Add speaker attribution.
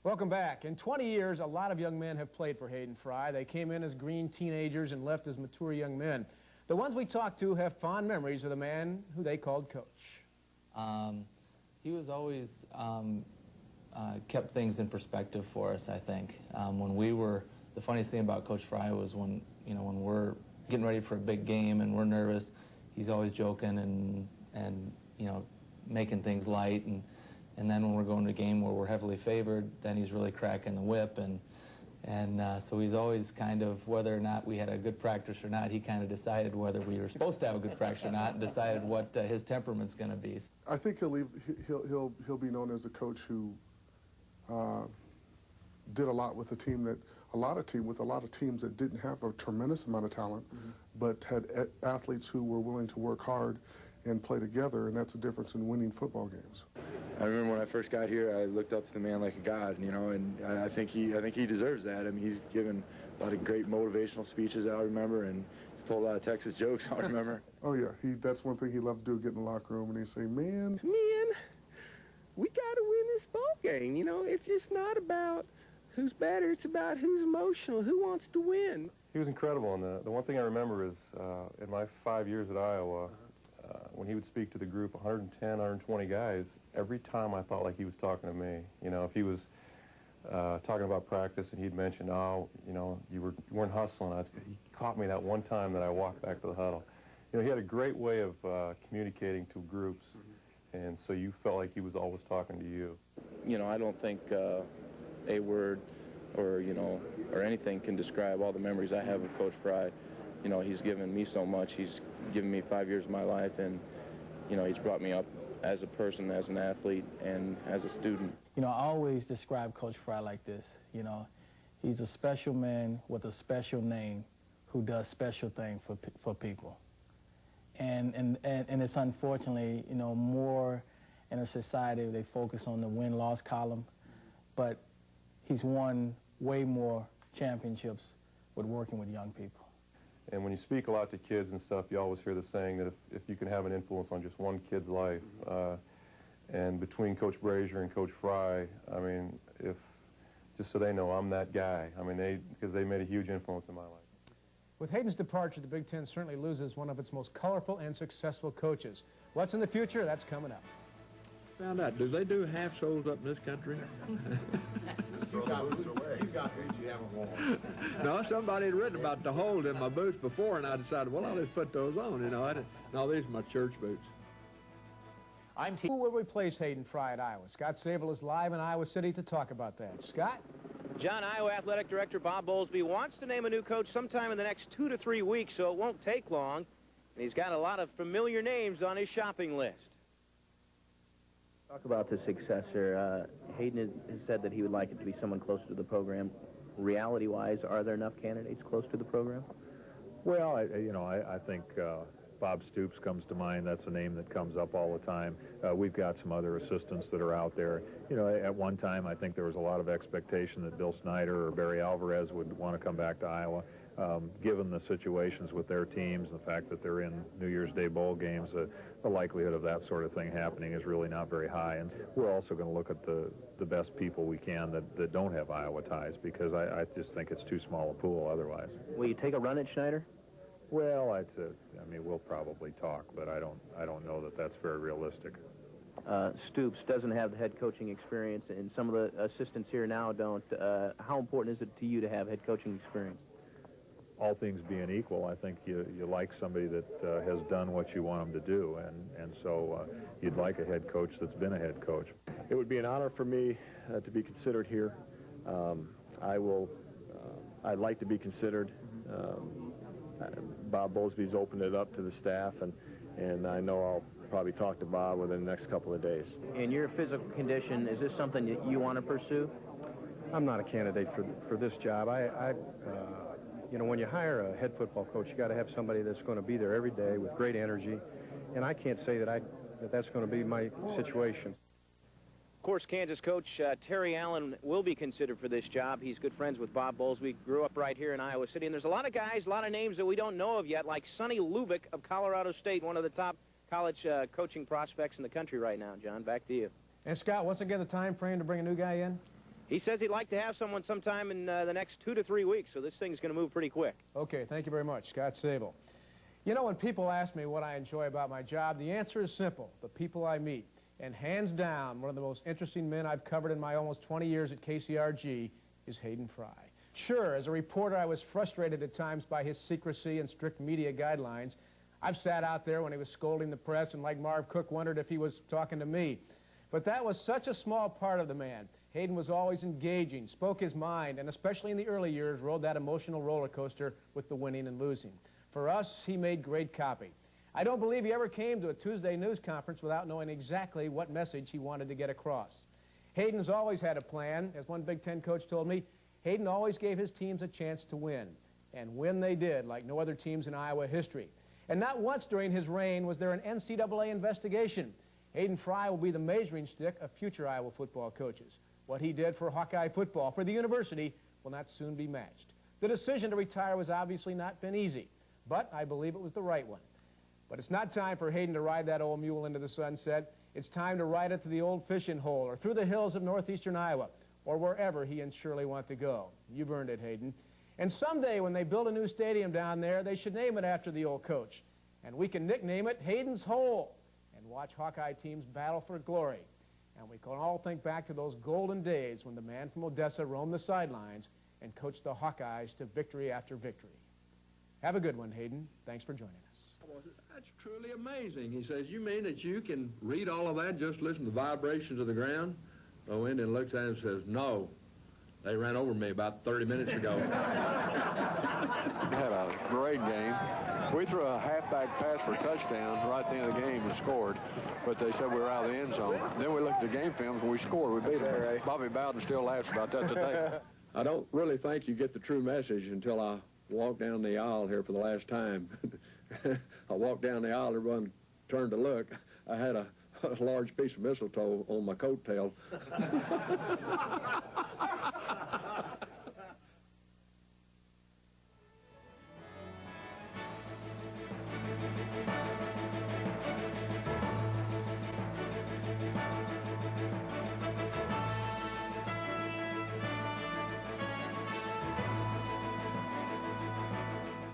Speaker 1: Welcome back. In 20 years, a lot of young men have played for Hayden Fry. They came in as green teenagers and left as mature young men. The ones we talked to have fond memories of the man who they called Coach.
Speaker 2: He was always kept things in perspective for us, I think. The funniest thing about Coach Fry was when we're getting ready for a big game and we're nervous, he's always joking and making things light. And then when we're going to a game where we're heavily favored, then he's really cracking the whip. So he's always kind of, whether or not we had a good practice or not, he kind of decided whether we were supposed to have a good practice or not and decided what his temperament's going to be.
Speaker 3: I think he'll be known as a coach who did a lot with a team that, a lot of teams that didn't have a tremendous amount of talent, but had athletes who were willing to work hard and play together, and that's the difference in winning football games.
Speaker 4: I remember when I first got here, I looked up to the man like a god, and I think he deserves that. I mean, he's given a lot of great motivational speeches I remember, and he's told a lot of Texas jokes I remember.
Speaker 3: Oh yeah, that's one thing he loved to do, get in the locker room and he'd say, man,
Speaker 5: we got to win this ball game. It's just not about who's better, it's about who's emotional, who wants to win.
Speaker 6: He was incredible, and the one thing I remember is in my 5 years at Iowa, when he would speak to the group, 110, 120 guys, every time I felt like he was talking to me. If he was talking about practice and he'd mentioned, oh, you weren't hustling, he caught me that one time that I walked back to the huddle. He had a great way of communicating to groups, and so you felt like he was always talking to you.
Speaker 7: I don't think a word or anything can describe all the memories I have of Coach Fry. He's given me so much. He's given me 5 years of my life, and he's brought me up as a person, as an athlete, and as a student.
Speaker 8: I always describe Coach Fry like this. He's a special man with a special name who does special things for people. And it's unfortunately, more in our society, they focus on the win-loss column, but he's won way more championships with working with young people.
Speaker 6: And when you speak a lot to kids and stuff, you always hear the saying that if you can have an influence on just one kid's life, and between Coach Brazier and Coach Fry, I mean, just so they know, I'm that guy. I mean, because they made a huge influence in my life.
Speaker 1: With Hayden's departure, the Big Ten certainly loses one of its most colorful and successful coaches. What's in the future? That's coming up.
Speaker 5: Found out, do they do half soles up in this country?
Speaker 9: You got boots away. You got boots you haven't worn.
Speaker 5: No, somebody had written about the holes in my boots before, and I decided, well, I'll just put those on. No, these are my church boots.
Speaker 1: Who will replace Hayden Fry at Iowa? Scott Sable is live in Iowa City to talk about that. Scott?
Speaker 10: John, Iowa Athletic Director Bob Bowlesby wants to name a new coach sometime in the next 2 to 3 weeks, so it won't take long. And he's got a lot of familiar names on his shopping list.
Speaker 11: Talk about the successor. Hayden has said that he would like it to be someone closer to the program. Reality-wise, are there enough candidates close to the program?
Speaker 12: Well, I think Bob Stoops comes to mind. That's a name that comes up all the time. We've got some other assistants that are out there. At one time, I think there was a lot of expectation that Bill Snyder or Barry Alvarez would want to come back to Iowa. Given the situations with their teams, the fact that they're in New Year's Day bowl games, the likelihood of that sort of thing happening is really not very high. And we're also going to look at the best people we can that don't have Iowa ties, because I just think it's too small a pool otherwise.
Speaker 11: Will you take a run at Schneider?
Speaker 12: Well, I mean, we'll probably talk, but I don't know that that's very realistic.
Speaker 11: Stoops doesn't have the head coaching experience, and some of the assistants here now don't. How important is it to you to have head coaching experience?
Speaker 12: All things being equal, I think you like somebody that has done what you want them to do, and so you'd like a head coach that's been a head coach.
Speaker 13: It would be an honor for me to be considered here. I'd like to be considered. Bob Bowlesby's opened it up to the staff, and I know I'll probably talk to Bob within the next couple of days.
Speaker 11: In your physical condition, is this something that you want to pursue?
Speaker 14: I'm not a candidate for this job. When you hire a head football coach, you got to have somebody that's going to be there every day with great energy, and I can't say that that's going to be my situation.
Speaker 10: Of course, Kansas coach Terry Allen will be considered for this job. He's good friends with Bob Bowlesby, grew up right here in Iowa City, and there's a lot of guys, a lot of names that we don't know of yet, like Sonny Lubick of Colorado State, one of the top college coaching prospects in the country right now. John, back to you.
Speaker 1: And Scott, once again, the time frame to bring a new guy in?
Speaker 10: He says he'd like to have someone sometime in the next 2 to 3 weeks, so this thing's going to move pretty quick.
Speaker 1: Okay, thank you very much, Scott Sable. You know, when people ask me what I enjoy about my job, the answer is simple: the people I meet. And hands down, one of the most interesting men I've covered in my almost 20 years at KCRG is Hayden Fry. Sure, as a reporter, I was frustrated at times by his secrecy and strict media guidelines. I've sat out there when he was scolding the press and, like Marv Cook, wondered if he was talking to me. But that was such a small part of the man. Hayden was always engaging, spoke his mind, and especially in the early years, rode that emotional roller coaster with the winning and losing. For us, he made great copy. I don't believe he ever came to a Tuesday news conference without knowing exactly what message he wanted to get across. Hayden's always had a plan. As one Big Ten coach told me, Hayden always gave his teams a chance to win. And win they did, like no other teams in Iowa history. And not once during his reign was there an NCAA investigation. Hayden Fry will be the measuring stick of future Iowa football coaches. What he did for Hawkeye football, for the university, will not soon be matched. The decision to retire was obviously not been easy, but I believe it was the right one. But it's not time for Hayden to ride that old mule into the sunset. It's time to ride it to the old fishing hole or through the hills of northeastern Iowa or wherever he and Shirley want to go. You've earned it, Hayden. And someday when they build a new stadium down there, they should name it after the old coach. And we can nickname it Hayden's Hole and watch Hawkeye teams battle for glory. And we can all think back to those golden days when the man from Odessa roamed the sidelines and coached the Hawkeyes to victory after victory. Have a good one, Hayden. Thanks for joining us.
Speaker 15: That's truly amazing. He says, you mean that you can read all of that, just listen to the vibrations of the ground? Oh, Indian looks at him and says, no. They ran over me about 30 minutes ago.
Speaker 16: We had a great game. We threw a halfback pass for a touchdown right at the end of the game and scored, but they said we were out of the end zone. Then we looked at the game film and we scored. We beat them. Right? Bobby Bowden still laughs about that today.
Speaker 15: I don't really think you get the true message until I walk down the aisle here for the last time. I walked down the aisle, everyone turned to look. I had a large piece of mistletoe on my coat tail.